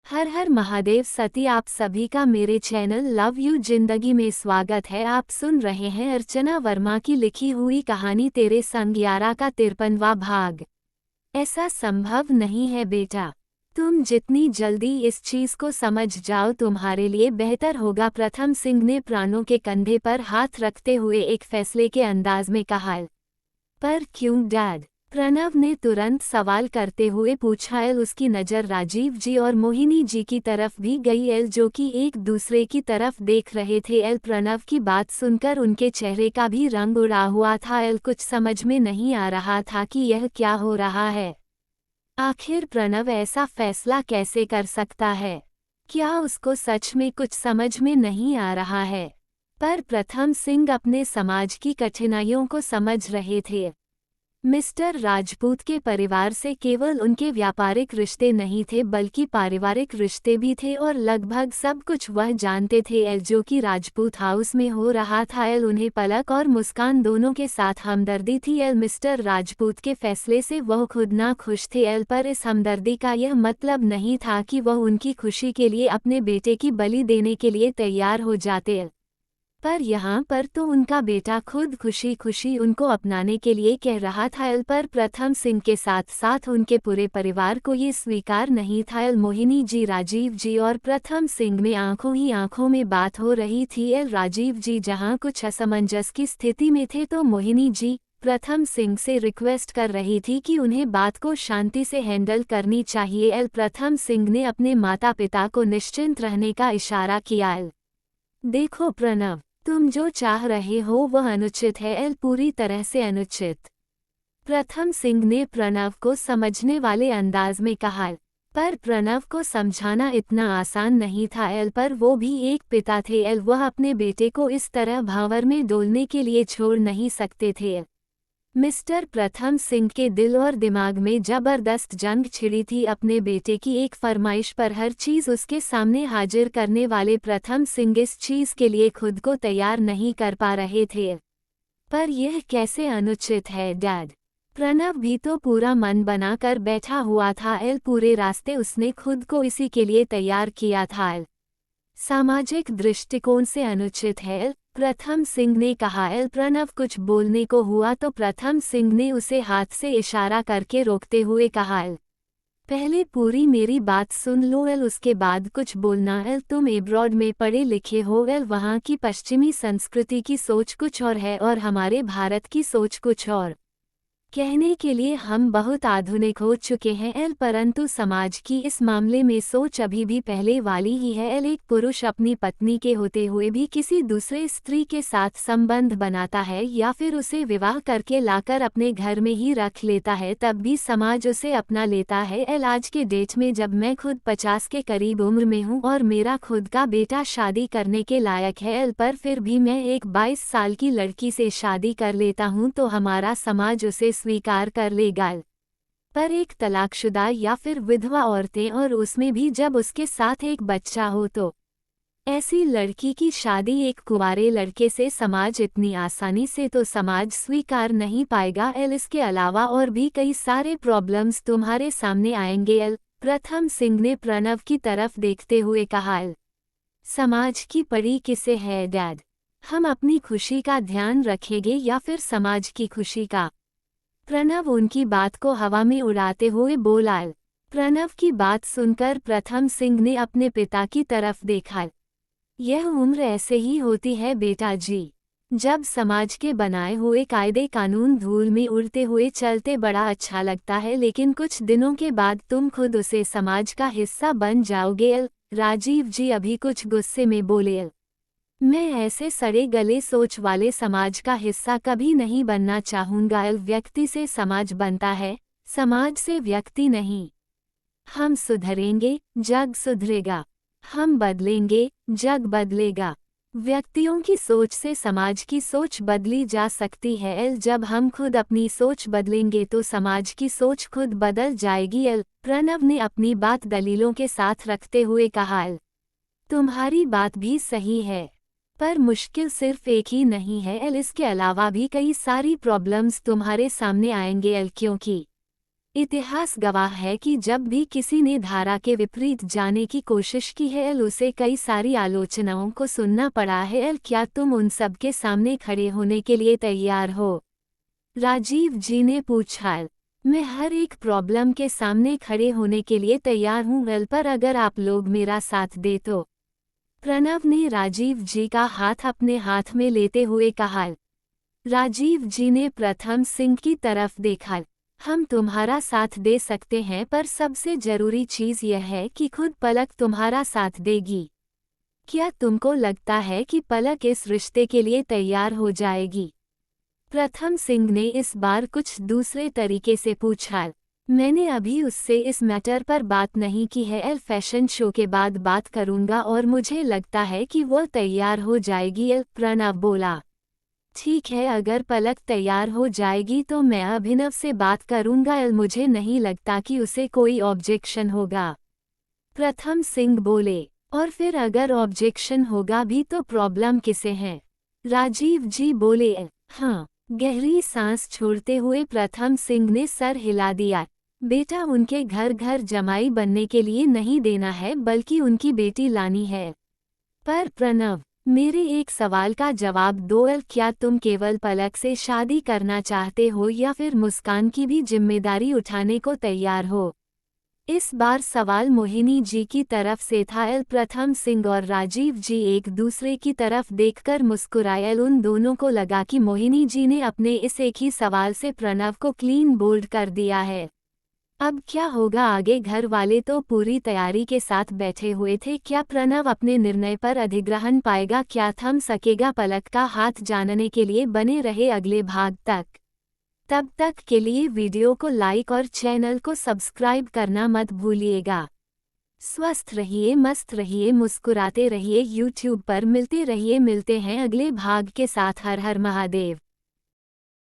हर हर महादेव सती। आप सभी का मेरे चैनल लव यू जिंदगी में स्वागत है। आप सुन रहे हैं अर्चना वर्मा की लिखी हुई कहानी तेरे संग 11 का 53वां भाग। ऐसा संभव नहीं है बेटा, तुम जितनी जल्दी इस चीज को समझ जाओ तुम्हारे लिए बेहतर होगा। प्रथम सिंह ने प्राणों के कंधे पर हाथ रखते हुए एक फैसले के अंदाज में कहा। पर क्यों डैड? प्रणव ने तुरंत सवाल करते हुए पूछा। उसकी नज़र राजीव जी और मोहिनी जी की तरफ भी गई, जो कि एक दूसरे की तरफ देख रहे थे। प्रणव की बात सुनकर उनके चेहरे का भी रंग उड़ा हुआ था। कुछ समझ में नहीं आ रहा था कि यह क्या हो रहा है। आखिर प्रणव ऐसा फैसला कैसे कर सकता है? क्या उसको सच में कुछ समझ में नहीं आ रहा है? पर प्रथम सिंह अपने समाज की कठिनाइयों को समझ रहे थे। मिस्टर राजपूत के परिवार से केवल उनके व्यापारिक रिश्ते नहीं थे बल्कि पारिवारिक रिश्ते भी थे और लगभग सब कुछ वह जानते थे जो कि राजपूत हाउस में हो रहा था। उन्हें पलक और मुस्कान दोनों के साथ हमदर्दी थी। मिस्टर राजपूत के फैसले से वह खुद ना खुश थे, पर इस हमदर्दी का यह मतलब नहीं था कि वह उनकी खुशी के लिए अपने बेटे की बलि देने के लिए तैयार हो जाते। पर यहाँ पर तो उनका बेटा खुद खुशी खुशी उनको अपनाने के लिए कह रहा था। पर प्रथम सिंह के साथ साथ उनके पूरे परिवार को ये स्वीकार नहीं था। मोहिनी जी, राजीव जी और प्रथम सिंह में आंखों ही आंखों में बात हो रही थी। राजीव जी जहाँ कुछ असमंजस की स्थिति में थे तो मोहिनी जी प्रथम सिंह से रिक्वेस्ट कर रही थी कि उन्हें बात को शांति से हैंडल करनी चाहिए। प्रथम सिंह ने अपने माता पिता को निश्चिंत रहने का इशारा किया। देखो प्रणव, तुम जो चाह रहे हो वह अनुचित है, पूरी तरह से अनुचित। प्रथम सिंह ने प्रणव को समझने वाले अंदाज में कहा। पर प्रणव को समझाना इतना आसान नहीं था। पर वो भी एक पिता थे। वह अपने बेटे को इस तरह भांवर में डोलने के लिए छोड़ नहीं सकते थे। मिस्टर प्रथम सिंह के दिल और दिमाग में जबरदस्त जंग छिड़ी थी। अपने बेटे की एक फरमाइश पर हर चीज़ उसके सामने हाजिर करने वाले प्रथम सिंह इस चीज़ के लिए खुद को तैयार नहीं कर पा रहे थे। पर यह कैसे अनुचित है डैड? प्रणव भी तो पूरा मन बनाकर बैठा हुआ था। पूरे रास्ते उसने खुद को इसी के लिए तैयार किया था। सामाजिक दृष्टिकोण से अनुचित है, प्रथम सिंह ने कहा। प्रणव कुछ बोलने को हुआ तो प्रथम सिंह ने उसे हाथ से इशारा करके रोकते हुए कहा। पहले पूरी मेरी बात सुन लो, उसके बाद कुछ बोलना। तुम एब्रॉड में पढ़े लिखे हो, वहाँ की पश्चिमी संस्कृति की सोच कुछ और है और हमारे भारत की सोच कुछ और। कहने के लिए हम बहुत आधुनिक हो चुके हैं, परंतु समाज की इस मामले में सोच अभी भी पहले वाली ही है। एक पुरुष अपनी पत्नी के होते हुए भी किसी दूसरे स्त्री के साथ संबंध बनाता है या फिर उसे विवाह करके लाकर अपने घर में ही रख लेता है, तब भी समाज उसे अपना लेता है। आज के डेट में जब मैं खुद 50 के करीब उम्र में हूँ और मेरा खुद का बेटा शादी करने के लायक है, पर फिर भी मैं एक 22 साल की लड़की से शादी कर लेता हूँ तो हमारा समाज उसे स्वीकार कर लेगा। पर एक तलाकशुदा या फिर विधवा औरतें, और उसमें भी जब उसके साथ एक बच्चा हो, तो ऐसी लड़की की शादी एक कुंवारे लड़के से समाज इतनी आसानी से तो समाज स्वीकार नहीं पाएगा। इसके अलावा और भी कई सारे प्रॉब्लम्स तुम्हारे सामने आएंगे। प्रथम सिंह ने प्रणव की तरफ देखते हुए कहा। समाज की पड़ी किसे है डैड? हम अपनी खुशी का ध्यान रखेंगे या फिर समाज की खुशी का? प्रणव उनकी बात को हवा में उड़ाते हुए बोला। प्रणव की बात सुनकर प्रथम सिंह ने अपने पिता की तरफ देखा। यह उम्र ऐसे ही होती है बेटा जी, जब समाज के बनाए हुए कायदे कानून धूल में उड़ते हुए चलते बड़ा अच्छा लगता है, लेकिन कुछ दिनों के बाद तुम खुद उसे समाज का हिस्सा बन जाओगे। राजीव जी अभी कुछ गुस्से में बोले। मैं ऐसे सड़े गले सोच वाले समाज का हिस्सा कभी नहीं बनना चाहूँगा। व्यक्ति से समाज बनता है, समाज से व्यक्ति नहीं। हम सुधरेंगे, जग सुधरेगा। हम बदलेंगे, जग बदलेगा। व्यक्तियों की सोच से समाज की सोच बदली जा सकती है। जब हम खुद अपनी सोच बदलेंगे तो समाज की सोच खुद बदल जाएगी। प्रणव ने अपनी बात दलीलों के साथ रखते हुए कहा। तुम्हारी बात भी सही है, पर मुश्किल सिर्फ एक ही नहीं है। इसके अलावा भी कई सारी प्रॉब्लम्स तुम्हारे सामने आएंगे। क्योंकि इतिहास गवाह है कि जब भी किसी ने धारा के विपरीत जाने की कोशिश की है उसे कई सारी आलोचनाओं को सुनना पड़ा है। क्या तुम उन सब के सामने खड़े होने के लिए तैयार हो? राजीव जी ने पूछा। मैं हर एक प्रॉब्लम के सामने खड़े होने के लिए तैयार हूँ, पर अगर आप लोग मेरा साथ दे तो। प्रणव ने राजीव जी का हाथ अपने हाथ में लेते हुए कहा। राजीव जी ने प्रथम सिंह की तरफ देखा। हम तुम्हारा साथ दे सकते हैं, पर सबसे जरूरी चीज यह है कि खुद पलक तुम्हारा साथ देगी। क्या तुमको लगता है कि पलक इस रिश्ते के लिए तैयार हो जाएगी? प्रथम सिंह ने इस बार कुछ दूसरे तरीके से पूछा। मैंने अभी उससे इस मैटर पर बात नहीं की है, फैशन शो के बाद बात करूंगा और मुझे लगता है कि वो तैयार हो जाएगी। प्रणव बोला। ठीक है, अगर पलक तैयार हो जाएगी तो मैं अभिनव से बात करूंगा, मुझे नहीं लगता कि उसे कोई ऑब्जेक्शन होगा। प्रथम सिंह बोले। और फिर अगर ऑब्जेक्शन होगा भी तो प्रॉब्लम किसे है? राजीव जी बोले। हाँ। गहरी सांस छोड़ते हुए प्रथम सिंह ने सर हिला दिया। बेटा उनके घर घर जमाई बनने के लिए नहीं देना है, बल्कि उनकी बेटी लानी है। पर प्रणव, मेरे एक सवाल का जवाब दो। क्या तुम केवल पलक से शादी करना चाहते हो या फिर मुस्कान की भी जिम्मेदारी उठाने को तैयार हो? इस बार सवाल मोहिनी जी की तरफ से था। प्रथम सिंह और राजीव जी एक दूसरे की तरफ देखकर मुस्कुराए। उन दोनों को लगा कि मोहिनी जी ने अपने इस एक ही सवाल से प्रणव को क्लीन बोल्ड कर दिया है। अब क्या होगा आगे? घर वाले तो पूरी तैयारी के साथ बैठे हुए थे। क्या प्रणव अपने निर्णय पर अधिग्रहण पाएगा? क्या थम सकेगा पलक का हाथ? जानने के लिए बने रहे अगले भाग तक। तब तक के लिए वीडियो को लाइक और चैनल को सब्सक्राइब करना मत भूलिएगा। स्वस्थ रहिए, मस्त रहिए, मुस्कुराते रहिए। यूट्यूब पर मिलते हैं अगले भाग के साथ। हर हर महादेव।